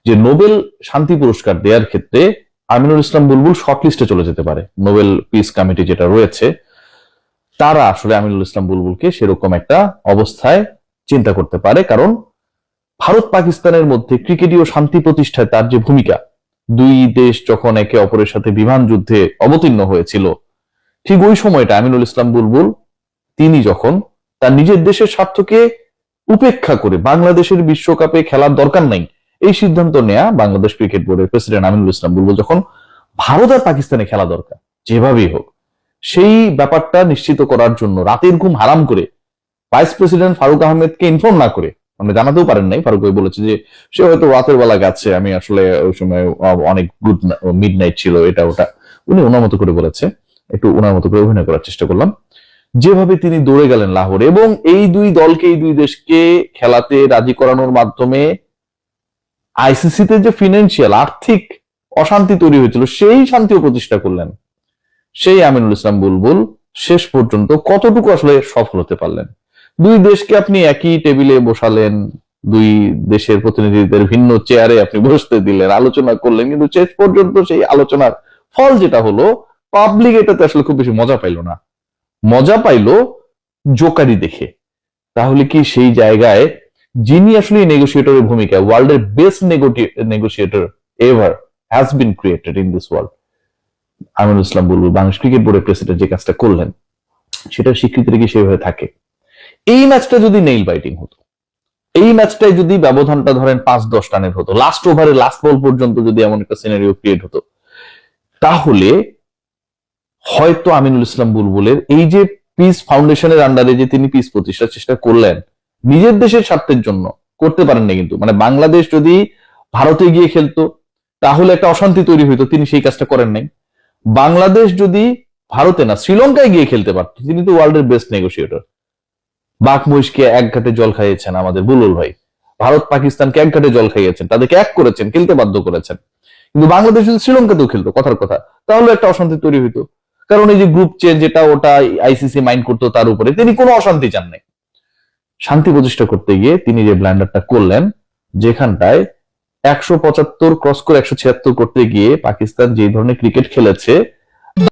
যে নোবেল শান্তি পুরস্কার দেওয়ার ক্ষেত্রে আমিনুল ইসলাম বুলবুল শর্টলিস্টে চলে যেতে পারে। নোবেল পিস কমিটি যেটা রয়েছে তারা আসলে আমিনুল ইসলাম বুলবুলকে সেরকম একটা অবস্থায় চিন্তা করতে পারে, কারণ ভারত পাকিস্তানের মধ্যে ক্রিকেটীয় শান্তি প্রতিষ্ঠায় তার যে ভূমিকা, দুই দেশ যখন একে অপরের সাথে বিমান যুদ্ধে অবতীর্ণ হয়েছিল, ঠিক ওই সময়টা আমিনুল ইসলাম বুলবুল তিনি যখন তার নিজের দেশের স্বার্থকে উপেক্ষা করে বাংলাদেশের বিশ্বকাপে খেলার দরকার নাই এই সিদ্ধান্ত নেয়া বাংলাদেশ ক্রিকেট বোর্ডের প্রেসিডেন্ট আমিনুল ইসলাম বুলবুল যখন ভারত আর পাকিস্তানে খেলা দরকার যেভাবেই হোক, সেই ব্যাপারটা নিশ্চিত করার জন্য রাতের ঘুম হারাম করে ভাইস প্রেসিডেন্ট ফারুক আহমেদকে ইনফর্ম না করে, মানে জানাতেও পারেন নাই, ফারুক ভাই বলেছে যে সে হয়তো রাতের বেলা গেছে, আমি আসলে ওই সময় অনেক গুড মিড নাইট ছিল, এটা ওটা উনি ওনার মতো করে বলেছে, একটু ওনার মতো করে অভিনয় করার চেষ্টা করলাম। যেভাবে তিনি দৌড়ে গেলেন লাহোরে এবং এই দুই দলকে, এই দুই দেশকে খেলাতে রাজি করানোর মাধ্যমে আইসিসিতে যে ফিনান্সিয়াল আর্থিক অশান্তি তৈরি হয়েছিল সেই শান্তিও প্রতিষ্ঠা করলেন, সেই আমিনুল ইসলাম বুলবুল শেষ পর্যন্ত কতটুকু আসলে সফল হতে পারলেন। দুই দেশকে আপনি একই টেবিলে বসালেন, দুই দেশের প্রতিনিধিদের ভিন্ন চেয়ারে আপনি বসতে দিলেন, আলোচনা করলেন, কিন্তু শেষ পর্যন্ত সেই আলোচনার ফল যেটা হলো, পাবলিক এটাতে আসলে খুব বেশি মজা পাইল না, মজা পাইল জোকারি দেখে। তাহলে কি সেই জায়গায় যিনি আসলে নেগোসিয়েটরের ভূমিকা, ওয়ার্ল্ডের best negotiator ever has been created in this world, Aminul Islam Bulbul Bangladesh cricket বোর্ডের প্রেসিডেন্ট যে কাজটা করলেন সেটার স্বীকৃতি রেখে সেভাবে থাকে। এই ম্যাচটা যদি নেইল বাইটিং হতো, এই ম্যাচটায় যদি ব্যবধানটা ধরেন 5-10 রানের হতো, লাস্ট ওভারে লাস্ট বল পর্যন্ত যদি এমন একটা সিনারিও ক্রিয়েট হতো, তাহলে হয়তো আমিনুল ইসলাম বুলবুলের এই যে পিস ফাউন্ডেশনের আন্ডারে যে তিনি পিস প্রতিষ্ঠার চেষ্টা করলেন নিজের দেশের স্বার্থের জন্য, করতে পারেন না কিন্তু, মানে বাংলাদেশ যদি ভারতে গিয়ে খেলতো তাহলে একটা অশান্তি তৈরি হইতো, তিনি সেই কাজটা করেন নাই। বাংলাদেশ যদি ভারতে না শ্রীলঙ্কায় গিয়ে খেলতে পারতো, তিনি তো ওয়ার্ল্ডের বেস্ট নেগোসিয়েটর। বাঘ মহিষকে এক ঘাটে জল খাইয়েছেন আমাদের বুলবুল ভাই, ভারত পাকিস্তানকে এক ঘাটে জল খাইয়েছেন, তাদেরকে এক করেছেন, খেলতে বাধ্য করেছেন। কিন্তু বাংলাদেশ যদি শ্রীলঙ্কাতেও খেলতো, কথার কথা, তাহলে একটা অশান্তি তৈরি হইতো, কারণ এই যে গ্রুপ চেঞ্জ এটা ওটা আইসিসি মাইন্ড করতো, তার উপরে তিনি কোনো অশান্তি চান নাই। শান্তি প্রতিষ্ঠা করতে গিয়ে তিনি যে ব্ল্যান্ডারটা করলেন, যেখানটায় 175 ক্রস করে 176 করতে গিয়ে পাকিস্তান যে ধরনের ক্রিকেট খেলেছে